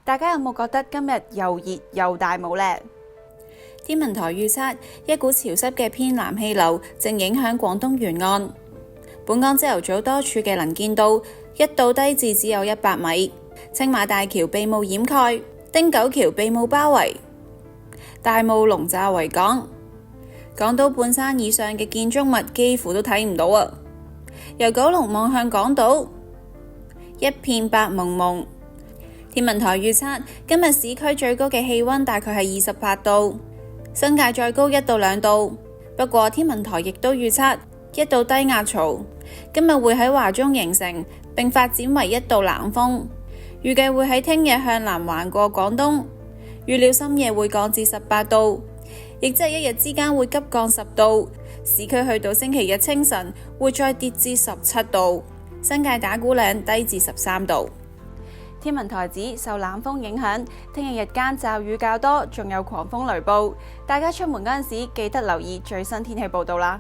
大家有冇覺得今日又熱又大霧呢？天文台預測，一股潮濕嘅偏南氣流正影響廣東沿岸。本港朝頭早多處嘅能見度一度低至只有100米，青馬大橋被霧掩蓋，汀九橋被霧包圍，大霧籠罩維港。港島半山以上嘅建築物幾乎都睇唔到啊！由九龍望向港島，一片白蒙蒙。天文台預測，今日市區最高嘅氣溫大概係28度，新界再高1到2度。不過天文台亦都預測，一道低壓槽今日會喺華中形成，並發展為一道冷鋒，預計會喺聽日向南橫過廣東，預料深夜會降至18度，亦即係一日之間會急降10度。市區去到星期日清晨會再跌至17度，新界打鼓嶺低至13度。天文台指受冷鋒影響，聽日日間驟雨較多，仲有狂風雷暴，大家出門嗰陣時記得留意最新天氣報道啦。